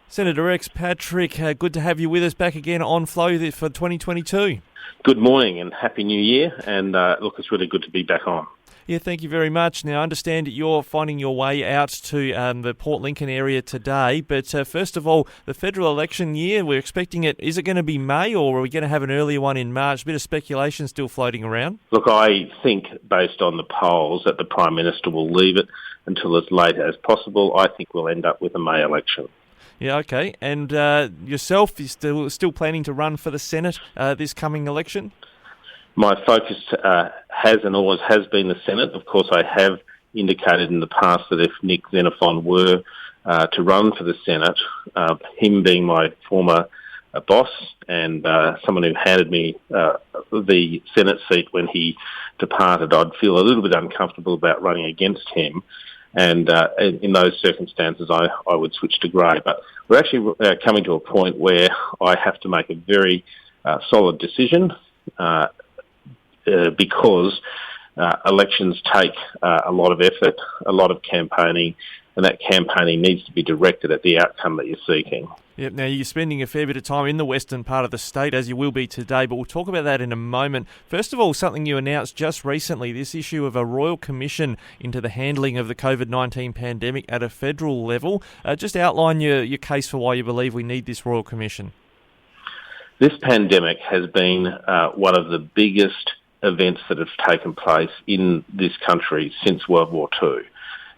Senator Rex Patrick, good to have you with us back again on Flow for 2022. Good morning and Happy New Year. And look, it's really good to be back on. Yeah, thank you very much. Now, I understand that you're finding your way out to the Port Lincoln area today. But first of all, the federal election year, we're expecting it. Is it going to be May or are we going to have an earlier one in March? A bit of speculation still floating around. Look, I think based on the polls that the Prime Minister will leave it until as late as possible. I think we'll end up with a May election. Yeah, okay. And yourself, is still planning to run for the Senate this coming election? My focus has and always has been the Senate. Of course, I have indicated in the past that if Nick Xenophon were to run for the Senate, him being my former boss and someone who handed me the Senate seat when he departed, I'd feel a little bit uncomfortable about running against him. And in those circumstances, I would switch to Grey. But we're actually coming to a point where I have to make a very solid decision because elections take a lot of effort, a lot of campaigning, and that campaigning needs to be directed at the outcome that you're seeking. Yep. Now, you're spending a fair bit of time in the western part of the state, as you will be today, but we'll talk about that in a moment. First of all, something you announced just recently, this issue of a Royal Commission into the handling of the COVID-19 pandemic at a federal level. Just outline your case for why you believe we need this Royal Commission. This pandemic has been one of the biggest events that have taken place in this country since World War II.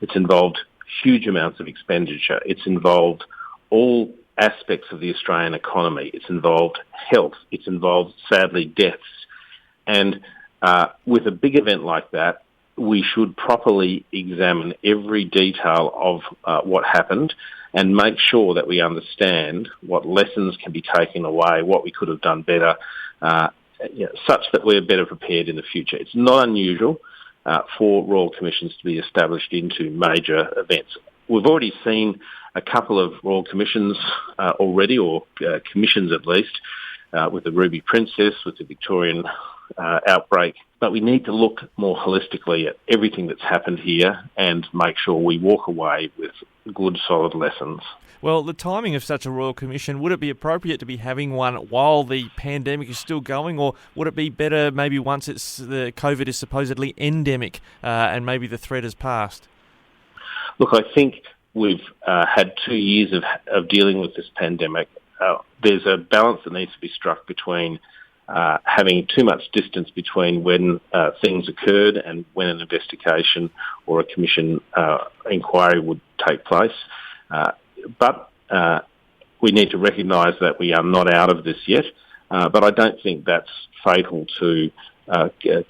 It's involved huge amounts of expenditure. It's involved all aspects of the Australian economy. It's involved health. It's involved, sadly, deaths. And with a big event like that, we should properly examine every detail of what happened and make sure that we understand what lessons can be taken away, what we could have done better, such that we're better prepared in the future. It's not unusual for Royal Commissions to be established into major events. We've already seen a couple of Royal Commissions already, or commissions at least, with the Ruby Princess, with the Victorian outbreak. But we need to look more holistically at everything that's happened here and make sure we walk away with good, solid lessons. Well, the timing of such a Royal Commission, would it be appropriate to be having one while the pandemic is still going, or would it be better maybe once the COVID is supposedly endemic and maybe the threat has passed? Look, I think we've had 2 years of dealing with this pandemic. There's a balance that needs to be struck between having too much distance between when things occurred and when an investigation or a commission inquiry would take place. But we need to recognise that we are not out of this yet. But I don't think that's fatal to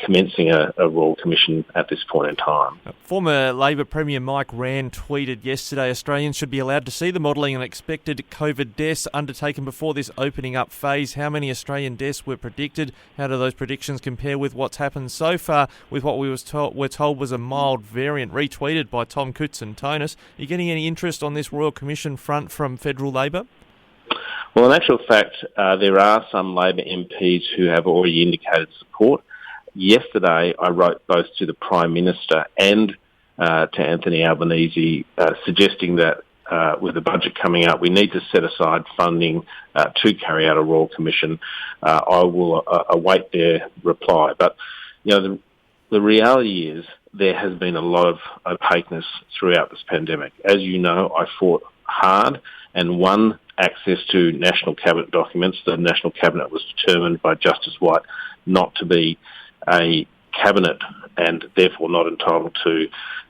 commencing a Royal Commission at this point in time. Former Labor Premier Mike Rann tweeted yesterday, Australians should be allowed to see the modelling and expected COVID deaths undertaken before this opening up phase. How many Australian deaths were predicted? How do those predictions compare with what's happened so far with what we're told was a mild variant? Retweeted by Tom Coots and Tonus. Are you getting any interest on this Royal Commission front from federal Labor? Well, in actual fact, there are some Labor MPs who have already indicated support. Yesterday, I wrote both to the Prime Minister and to Anthony Albanese, suggesting that with the budget coming out, we need to set aside funding to carry out a Royal Commission. I will await their reply. But, the reality is there has been a lot of opaqueness throughout this pandemic. As you know, I fought hard and won access to National Cabinet documents. The National Cabinet was determined by Justice White not to be a cabinet and therefore not entitled to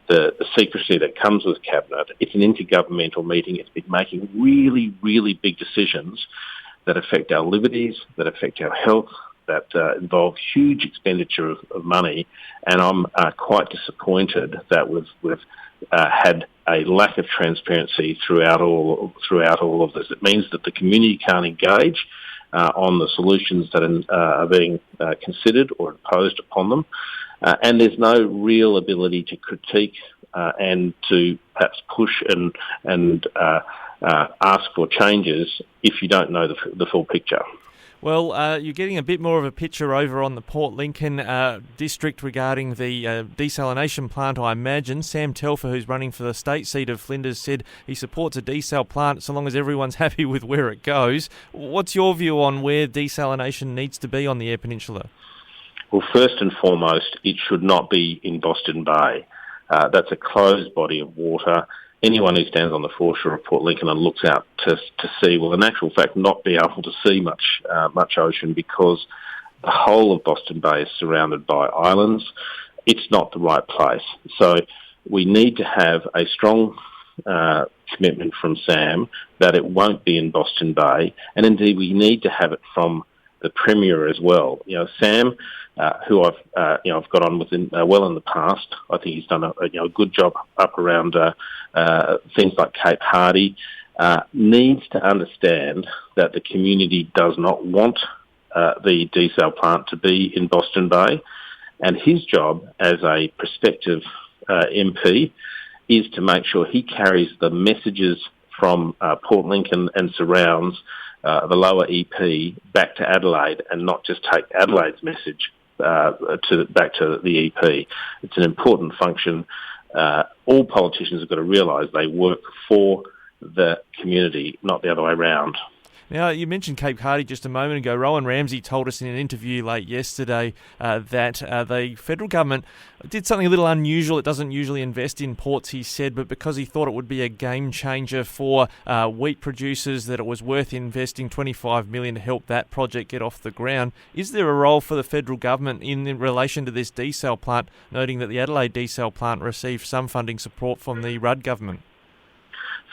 the secrecy that comes with cabinet. It's an intergovernmental meeting. It's been making really, really big decisions that affect our liberties, that affect our health, that involve huge expenditure of money. And I'm quite disappointed that we've had a lack of transparency throughout all of this. It means that the community can't engage on the solutions that are being considered or imposed upon them. And there's no real ability to critique and to perhaps push and ask for changes if you don't know the full picture. Well, you're getting a bit more of a picture over on the Port Lincoln district regarding the desalination plant, I imagine. Sam Telfer, who's running for the state seat of Flinders, said he supports a desal plant so long as everyone's happy with where it goes. What's your view on where desalination needs to be on the Eyre Peninsula? Well, first and foremost, it should not be in Boston Bay. That's a closed body of water. Anyone who stands on the foreshore of Port Lincoln and looks out to see will, in actual fact, not be able to see much ocean because the whole of Boston Bay is surrounded by islands. It's not the right place. So we need to have a strong commitment from Sam that it won't be in Boston Bay, and indeed we need to have it from the Premier as well. Sam, who I've got on with well in the past. I think he's done a good job up around things like Cape Hardy. Needs to understand that the community does not want the desal plant to be in Boston Bay, and his job as a prospective MP is to make sure he carries the messages from Port Lincoln and surrounds the lower EP back to Adelaide, and not just take Adelaide's message back to the EP. It's an important function. All politicians have got to realise they work for the community, not the other way around. Now, you mentioned Cape Hardy just a moment ago. Rowan Ramsey told us in an interview late yesterday that the federal government did something a little unusual. It doesn't usually invest in ports, he said, but because he thought it would be a game changer for wheat producers, that it was worth investing $25 million to help that project get off the ground. Is there a role for the federal government in relation to this desal plant, noting that the Adelaide desal plant received some funding support from the Rudd government?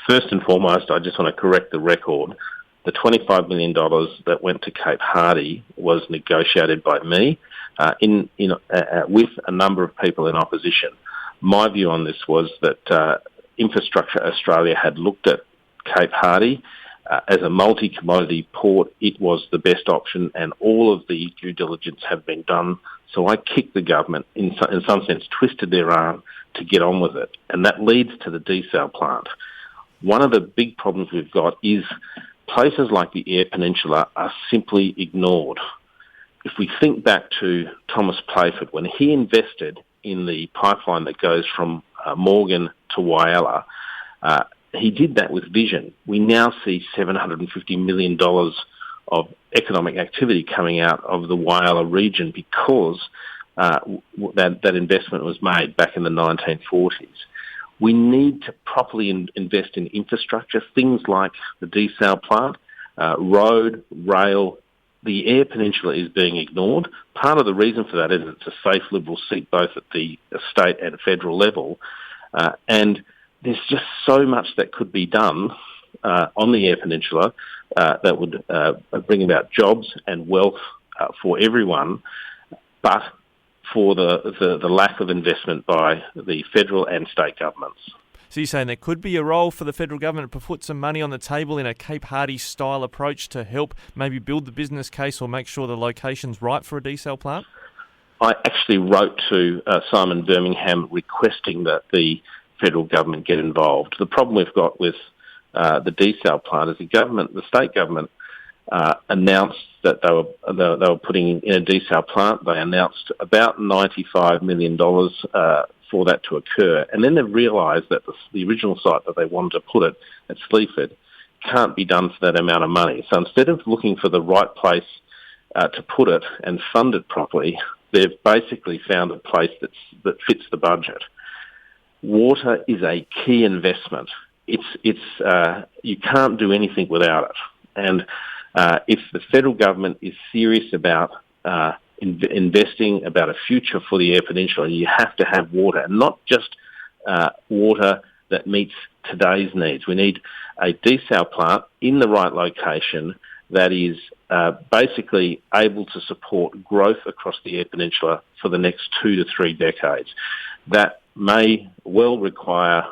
First and foremost, I just want to correct the record. The $25 million that went to Cape Hardy was negotiated by me with a number of people in opposition. My view on this was that Infrastructure Australia had looked at Cape Hardy as a multi-commodity port. It was the best option, and all of the due diligence had been done. So I kicked the government, in some sense, twisted their arm to get on with it. And that leads to the desal plant. One of the big problems we've got is places like the Eyre Peninsula are simply ignored. If we think back to Thomas Playford, when he invested in the pipeline that goes from Morgan to Whyalla, he did that with vision. We now see $750 million of economic activity coming out of the Whyalla region because that investment was made back in the 1940s. We need to properly invest in infrastructure, things like the desal plant, road, rail. The Eyre Peninsula is being ignored. Part of the reason for that is it's a safe Liberal seat both at the state and federal level. And there's just so much that could be done on the Eyre Peninsula that would bring about jobs and wealth for everyone, but for the lack of investment by the federal and state governments. So you're saying there could be a role for the federal government to put some money on the table in a Cape Hardy style approach to help maybe build the business case or make sure the location's right for a desal plant? I actually wrote to Simon Birmingham requesting that the federal government get involved. The problem we've got with the desal plant is the state government announced that they were putting in a desal plant. They announced about $95 million for that to occur, and then they realised that the original site that they wanted to put it at Sleaford can't be done for that amount of money. So instead of looking for the right place to put it and fund it properly, they've basically found a place that fits the budget. Water is a key investment. You can't do anything without it, and if the federal government is serious about investing about a future for the Eyre Peninsula, you have to have water, and not just water that meets today's needs. We need a desal plant in the right location that is basically able to support growth across the Eyre Peninsula for the next 2 to 3 decades. That may well require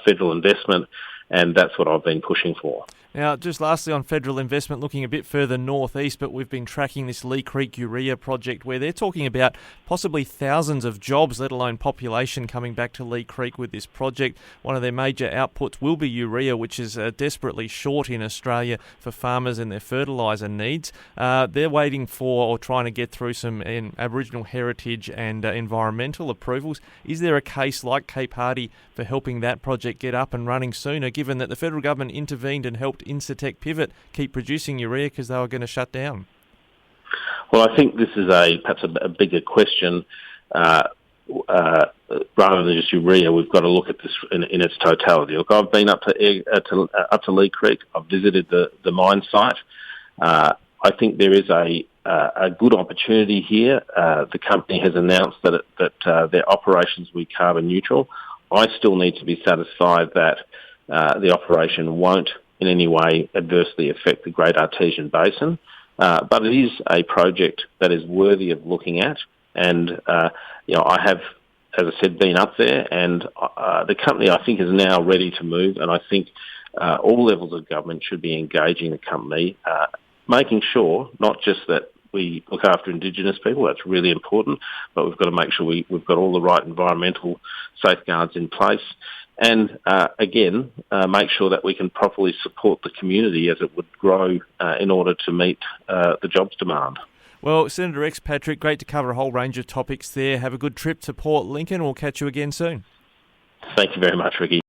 federal investment, and that's what I've been pushing for. Now, just lastly on federal investment, looking a bit further northeast, but we've been tracking this Leigh Creek urea project where they're talking about possibly thousands of jobs, let alone population, coming back to Leigh Creek with this project. One of their major outputs will be urea, which is desperately short in Australia for farmers and their fertiliser needs. They're waiting for or trying to get through some Aboriginal heritage and environmental approvals. Is there a case like Cape Hardy for helping that project get up and running sooner, given that the federal government intervened and helped Incitec Pivot keep producing urea because they were going to shut down? Well, I think this is perhaps a bigger question. Rather than just urea, we've got to look at this in its totality. Look, I've been up to Leigh Creek. I've visited the mine site. I think there is a good opportunity here. The company has announced that their operations will be carbon neutral. I still need to be satisfied that the operation won't in any way adversely affect the Great Artesian Basin. But it is a project that is worthy of looking at. And, I have, as I said, been up there, and the company, I think, is now ready to move. And I think all levels of government should be engaging the company, making sure not just that we look after Indigenous people, that's really important, but we've got to make sure we've got all the right environmental safeguards in place. And again, make sure that we can properly support the community as it would grow in order to meet the jobs demand. Well, Senator X. Patrick, great to cover a whole range of topics there. Have a good trip to Port Lincoln. We'll catch you again soon. Thank you very much, Ricky.